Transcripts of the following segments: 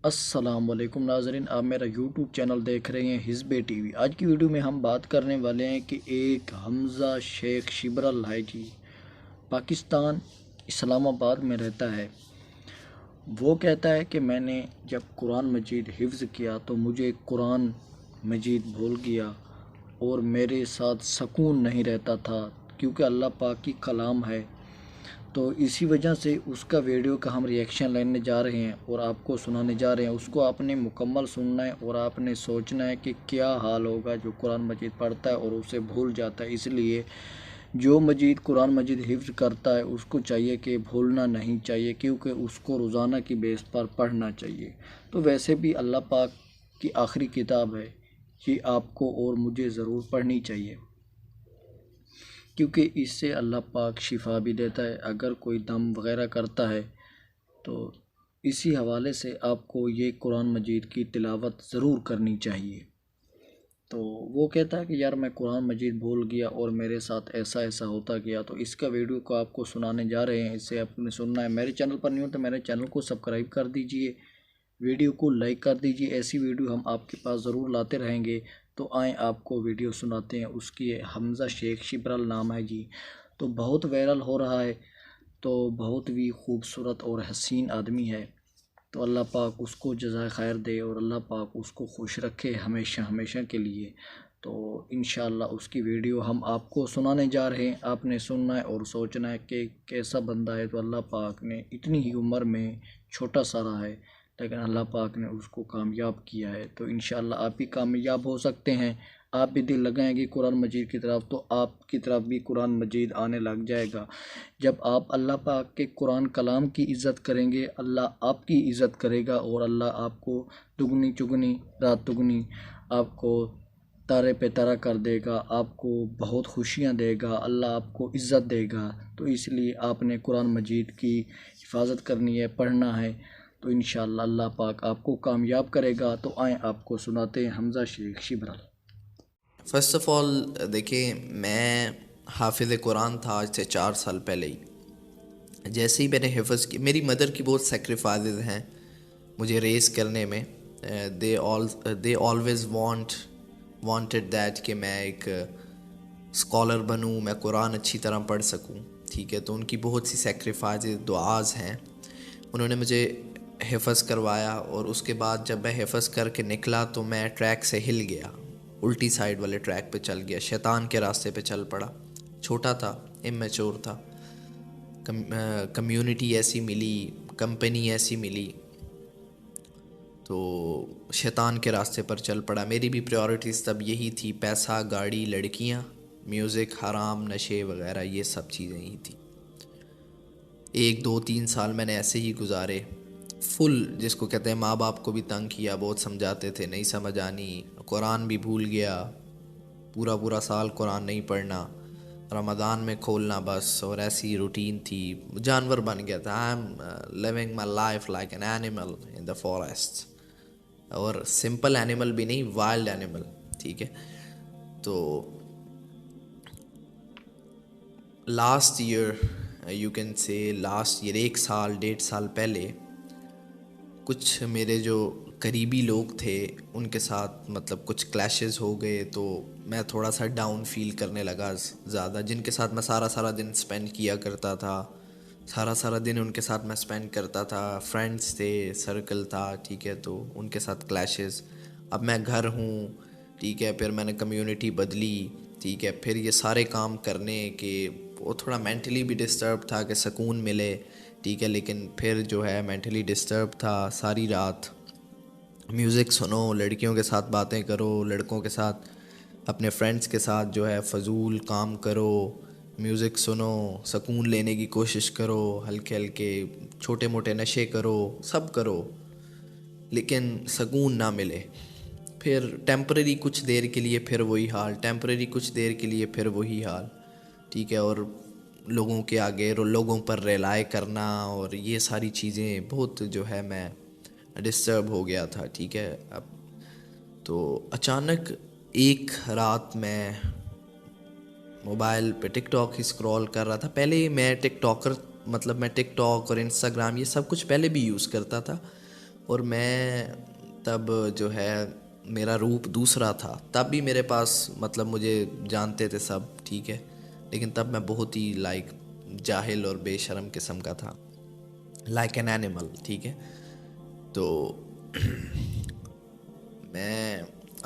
السلام علیکم ناظرین، آپ میرا یوٹیوب چینل دیکھ رہے ہیں حزب ٹی وی۔ آج کی ویڈیو میں ہم بات کرنے والے ہیں کہ ایک حمزہ شیخ شبرل ہے جی، پاکستان اسلام آباد میں رہتا ہے۔ وہ کہتا ہے کہ میں نے جب قرآن مجید حفظ کیا تو مجھے قرآن مجید بھول گیا اور میرے ساتھ سکون نہیں رہتا تھا، کیونکہ اللہ پاک کی کلام ہے۔ تو اسی وجہ سے اس کا ویڈیو کا ہم ریئیکشن لینے جا رہے ہیں اور آپ کو سنانے جا رہے ہیں۔ اس کو آپ نے مکمل سننا ہے اور آپ نے سوچنا ہے کہ کیا حال ہوگا جو قرآن مجید پڑھتا ہے اور اسے بھول جاتا ہے۔ اس لیے جو قرآن مجید حفظ کرتا ہے اس کو چاہیے کہ بھولنا نہیں چاہیے، کیونکہ اس کو روزانہ کی بیس پر پڑھنا چاہیے۔ تو ویسے بھی اللہ پاک کی آخری کتاب ہے، یہ آپ کو اور مجھے ضرور پڑھنی چاہیے، کیونکہ اس سے اللہ پاک شفا بھی دیتا ہے۔ اگر کوئی دم وغیرہ کرتا ہے تو اسی حوالے سے آپ کو یہ قرآن مجید کی تلاوت ضرور کرنی چاہیے۔ تو وہ کہتا ہے کہ یار میں قرآن مجید بھول گیا اور میرے ساتھ ایسا ایسا ہوتا گیا، تو اس کا ویڈیو کو آپ کو سنانے جا رہے ہیں۔ اس سے آپ نے سننا ہے۔ میرے چینل پر نہیں ہو تو میرے چینل کو سبسکرائب کر دیجئے، ویڈیو کو لائک کر دیجئے۔ ایسی ویڈیو ہم آپ کے پاس ضرور لاتے رہیں گے۔ تو آئیں آپ کو ویڈیو سناتے ہیں۔ اس کی حمزہ شیخ شبرل نام ہے جی، تو بہت وائرل ہو رہا ہے، تو بہت بھی خوبصورت اور حسین آدمی ہے۔ تو اللہ پاک اس کو جزائے خیر دے اور اللہ پاک اس کو خوش رکھے ہمیشہ ہمیشہ کے لیے۔ تو انشاءاللہ اس کی ویڈیو ہم آپ کو سنانے جا رہے ہیں۔ آپ نے سننا ہے اور سوچنا ہے کہ کیسا بندہ ہے۔ تو اللہ پاک نے اتنی ہی عمر میں چھوٹا سا رہا ہے، لیکن اللہ پاک نے اس کو کامیاب کیا ہے۔ تو انشاءاللہ آپ بھی کامیاب ہو سکتے ہیں۔ آپ بھی دل لگائیں گے قرآن مجید کی طرف تو آپ کی طرف بھی قرآن مجید آنے لگ جائے گا۔ جب آپ اللہ پاک کے قرآن کلام کی عزت کریں گے، اللہ آپ کی عزت کرے گا اور اللہ آپ کو دگنی چگنی رات دگنی آپ کو تارے پہ تارا کر دے گا، آپ کو بہت خوشیاں دے گا، اللہ آپ کو عزت دے گا۔ تو اس لیے آپ نے قرآن مجید کی حفاظت کرنی ہے، پڑھنا ہے، تو انشاءاللہ اللہ پاک آپ کو کامیاب کرے گا۔ تو آئیں آپ کو سناتے ہیں حمزہ شیخ شبرل۔ فرسٹ آف آل دیکھیں، میں حافظ قرآن تھا آج سے 4 سال پہلے ہی۔ جیسے ہی میں نے حفظ کی، میری مدر کی بہت سیکریفائزز ہیں مجھے ریز کرنے میں۔ دے آلویز وانٹڈ دیٹ کہ میں ایک اسکالر بنوں، میں قرآن اچھی طرح پڑھ سکوں، ٹھیک ہے۔ تو ان کی بہت سی سیکریفائزز، دعاز ہیں۔ انہوں نے مجھے حفظ کروایا اور اس کے بعد جب میں حفظ کر کے نکلا تو میں ٹریک سے ہل گیا، الٹی سائیڈ والے ٹریک پہ چل گیا، شیطان کے راستے پہ چل پڑا۔ چھوٹا تھا، امیچور تھا، کمیونٹی ایسی ملی، کمپنی ایسی ملی، تو شیطان کے راستے پر چل پڑا۔ میری بھی پریورٹیز تب یہی تھی، پیسہ، گاڑی، لڑکیاں، میوزک، حرام، نشے وغیرہ، یہ سب چیزیں ہی تھیں۔ 1 2 3 سال میں نے ایسے ہی گزارے، فل جس کو کہتے ہیں ماں باپ کو بھی تنگ کیا، بہت سمجھاتے تھے، نہیں سمجھ آنی، قرآن بھی بھول گیا، پورا سال قرآن نہیں پڑھنا، رمضان میں کھولنا بس، اور ایسی روٹین تھی، جانور بن گیا تھا۔ I am living my life like an animal in the forest, اور سمپل اینیمل بھی نہیں، وائلڈ اینیمل، ٹھیک ہے۔ تو last year, you can say last year, 1 سال 1.5 سال پہلے، کچھ میرے جو قریبی لوگ تھے ان کے ساتھ مطلب کچھ کلیشز ہو گئے، تو میں تھوڑا سا ڈاؤن فیل کرنے لگا زیادہ۔ جن کے ساتھ میں سارا دن سپینڈ کیا کرتا تھا، سارا دن ان کے ساتھ میں سپینڈ کرتا تھا، فرینڈس تھے، سرکل تھا، ٹھیک ہے۔ تو ان کے ساتھ کلیشز، اب میں گھر ہوں، ٹھیک ہے، پھر میں نے کمیونٹی بدلی، ٹھیک ہے، پھر یہ سارے کام کرنے کے وہ تھوڑا مینٹلی بھی ڈسٹرب تھا کہ سکون ملے، ٹھیک ہے، لیکن پھر جو ہے مینٹلی ڈسٹرب تھا۔ ساری رات میوزک سنو، لڑکیوں کے ساتھ باتیں کرو، لڑکوں کے ساتھ، اپنے فرینڈس کے ساتھ جو ہے فضول کام کرو، میوزک سنو، سکون لینے کی کوشش کرو، ہلکے چھوٹے موٹے نشے کرو، سب کرو، لیکن سکون نہ ملے۔ پھر ٹیمپرری کچھ دیر کے لیے پھر وہی حال، ٹیمپرری کچھ دیر کے لیے پھر وہی حال، ٹھیک ہے۔ اور لوگوں کے آگے لوگوں پر ریلائے کرنا اور یہ ساری چیزیں بہت جو ہے میں ڈسٹرب ہو گیا تھا، ٹھیک ہے۔ اب تو اچانک ایک رات میں موبائل پہ ٹک ٹاک ہی اسکرول کر رہا تھا۔ پہلے میں ٹک ٹاک اور انسٹاگرام یہ سب کچھ پہلے بھی یوز کرتا تھا، اور میں تب جو ہے میرا روپ دوسرا تھا. تب بھی میرے پاس مطلب مجھے جانتے تھے سب, ٹھیک ہے, لیکن تب میں بہت ہی جاہل اور بے شرم قسم کا تھا, لائک این اینیمل, ٹھیک ہے. تو میں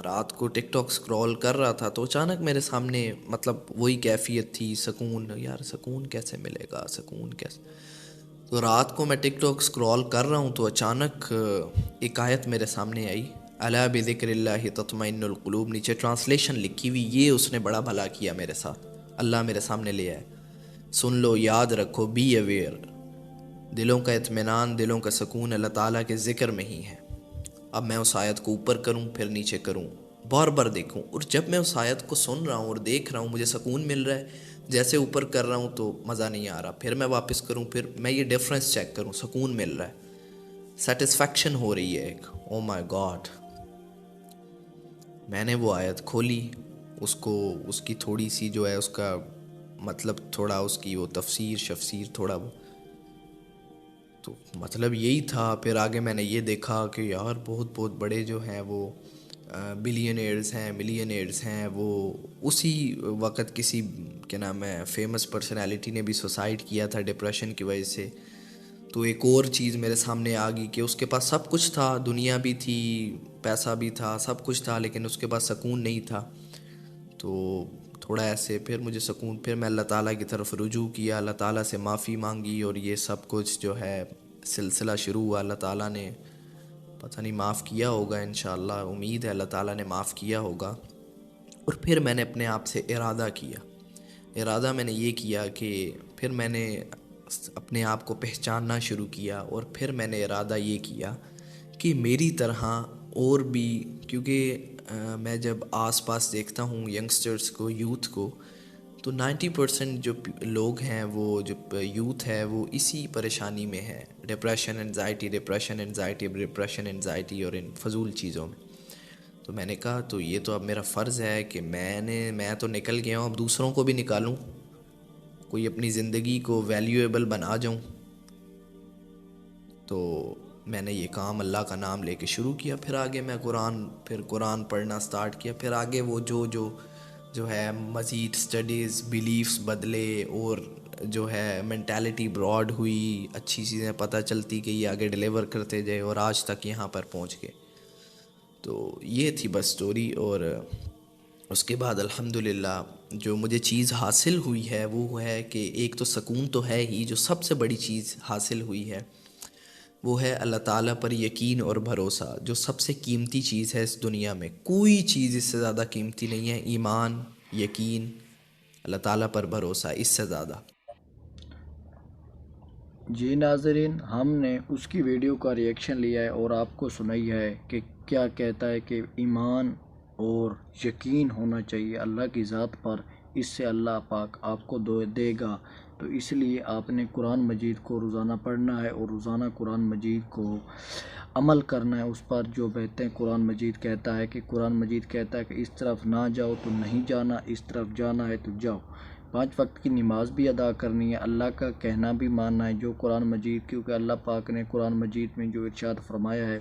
رات کو ٹک ٹاک اسکرول کر رہا تھا تو اچانک میرے سامنے مطلب وہی کیفیت تھی, سکون. یار سکون کیسے ملے گا, سکون کیسے. تو رات کو میں ٹک ٹاک اسکرول کر رہا ہوں تو اچانک ایک آیت میرے سامنے آئی, الا بذکر اللہ تطمئن القلوب. نیچے ٹرانسلیشن لکھی ہوئی, یہ اس نے بڑا بھلا کیا میرے ساتھ, اللہ میرے سامنے لے آئے. سن لو, یاد رکھو, بی اویئر, دلوں کا اطمینان, دلوں کا سکون اللہ تعالیٰ کے ذکر میں ہی ہے. اب میں اس آیت کو اوپر کروں پھر نیچے کروں, بار بار دیکھوں, اور جب میں اس آیت کو سن رہا ہوں اور دیکھ رہا ہوں مجھے سکون مل رہا ہے, جیسے اوپر کر رہا ہوں تو مزہ نہیں آ رہا, پھر میں واپس کروں, پھر میں یہ ڈیفرنس چیک کروں, سکون مل رہا ہے, سیٹسفیکشن ہو رہی ہے ایک. او مائی گاڈ. میں نے وہ آیت کھولی, اس کی تھوڑی سی جو ہے اس کا مطلب تھوڑا اس کی وہ شفسیر تھوڑا وہ, تو مطلب یہی تھا. پھر آگے میں نے یہ دیکھا کہ یار بہت بہت بڑے جو ہیں وہ بلینئرز ہیں, ملینئرز ہیں, وہ اسی وقت کسی کیا نام ہے فیمس پرسنالٹی نے بھی سوسائڈ کیا تھا ڈپریشن کی وجہ سے. تو ایک اور چیز میرے سامنے آ گئی کہ اس کے پاس سب کچھ تھا, دنیا بھی تھی, پیسہ بھی تھا, سب کچھ تھا, لیکن اس کے پاس سکون نہیں تھا. تو تھوڑا ایسے پھر مجھے سکون, پھر میں اللہ تعالیٰ کی طرف رجوع کیا, اللہ تعالیٰ سے معافی مانگی, اور یہ سب کچھ جو ہے سلسلہ شروع ہوا. اللہ تعالیٰ نے پتہ نہیں معاف کیا ہوگا, انشاءاللہ امید ہے اللہ تعالیٰ نے معاف کیا ہوگا. اور پھر میں نے اپنے آپ سے ارادہ میں نے یہ کیا کہ پھر میں نے اپنے آپ کو پہچاننا شروع کیا, اور پھر میں نے ارادہ یہ کیا کہ میری طرح اور بھی, کیونکہ میں جب آس پاس دیکھتا ہوں ینگسٹرز کو, یوتھ کو, تو 90% جو لوگ ہیں, وہ جو یوتھ ہے وہ اسی پریشانی میں ہے, ڈپریشن انزائٹی اور ان فضول چیزوں میں. تو میں نے کہا تو یہ تو اب میرا فرض ہے کہ میں تو نکل گیا ہوں, اب دوسروں کو بھی نکالوں, کوئی اپنی زندگی کو ویلیویبل بنا جاؤں. تو میں نے یہ کام اللہ کا نام لے کے شروع کیا. پھر آگے میں قرآن پڑھنا سٹارٹ کیا. پھر آگے وہ جو ہے مزید سٹڈیز, بیلیفز بدلے, اور جو ہے مینٹیلٹی براڈ ہوئی, اچھی چیزیں پتہ چلتی گئی, آگے ڈیلیور کرتے گئے, اور آج تک یہاں پر پہنچ گئے. تو یہ تھی بس سٹوری. اور اس کے بعد الحمدللہ جو مجھے چیز حاصل ہوئی ہے وہ ہے کہ ایک تو سکون تو ہے ہی, جو سب سے بڑی چیز حاصل ہوئی ہے وہ ہے اللہ تعالیٰ پر یقین اور بھروسہ, جو سب سے قیمتی چیز ہے اس دنیا میں. کوئی چیز اس سے زیادہ قیمتی نہیں ہے, ایمان, یقین, اللہ تعالیٰ پر بھروسہ, اس سے زیادہ. جی ناظرین, ہم نے اس کی ویڈیو کا ریئیکشن لیا ہے اور آپ کو سنائی ہے کہ کیا کہتا ہے کہ ایمان اور یقین ہونا چاہیے اللہ کی ذات پر, اس سے اللہ پاک آپ کو دے گا. تو اس لیے آپ نے قرآن مجید کو روزانہ پڑھنا ہے, اور روزانہ قرآن مجید کو عمل کرنا ہے اس پر جو بہتے ہیں. قرآن مجید کہتا ہے کہ اس طرف نہ جاؤ تو نہیں جانا, اس طرف جانا ہے تو جاؤ. 5 وقت کی نماز بھی ادا کرنی ہے, اللہ کا کہنا بھی ماننا ہے جو قرآن مجید, کیونکہ اللہ پاک نے قرآن مجید میں جو ارشاد فرمایا ہے,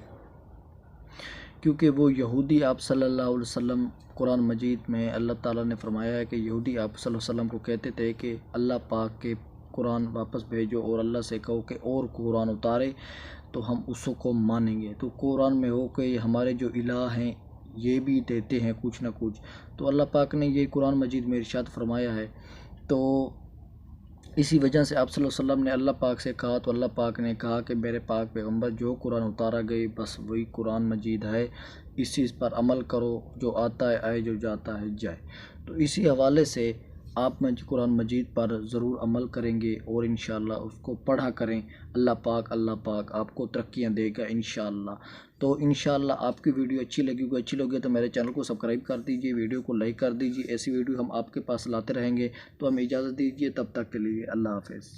کیونکہ وہ یہودی آپ صلی اللہ علیہ وسلم, قرآن مجید میں اللہ تعالیٰ نے فرمایا ہے کہ یہودی آپ صلی اللہ علیہ وسلم کو کہتے تھے کہ اللہ پاک کے قرآن واپس بھیجو, اور اللہ سے کہو کہ اور قرآن اتارے تو ہم اس کو مانیں گے. تو قرآن میں ہو کہ ہمارے جو الہ ہیں یہ بھی دیتے ہیں کچھ نہ کچھ, تو اللہ پاک نے یہ قرآن مجید میں ارشاد فرمایا ہے. تو اسی وجہ سے آپ صلی اللہ علیہ وسلم نے اللہ پاک سے کہا, تو اللہ پاک نے کہا کہ میرے پاک پیغمبر جو قرآن اتارا گئی بس وہی قرآن مجید ہے, اس چیز پر عمل کرو, جو آتا ہے آئے, جو جاتا ہے جائے. تو اسی حوالے سے آپ قرآن مجید پر ضرور عمل کریں گے, اور انشاءاللہ اس کو پڑھا کریں. اللہ پاک آپ کو ترقیاں دے گا انشاءاللہ. تو انشاءاللہ آپ کی ویڈیو اچھی لگی تو میرے چینل کو سبسکرائب کر دیجئے, ویڈیو کو لائک کر دیجئے. ایسی ویڈیو ہم آپ کے پاس لاتے رہیں گے. تو ہمیں اجازت دیجئے, تب تک کے لیے اللہ حافظ.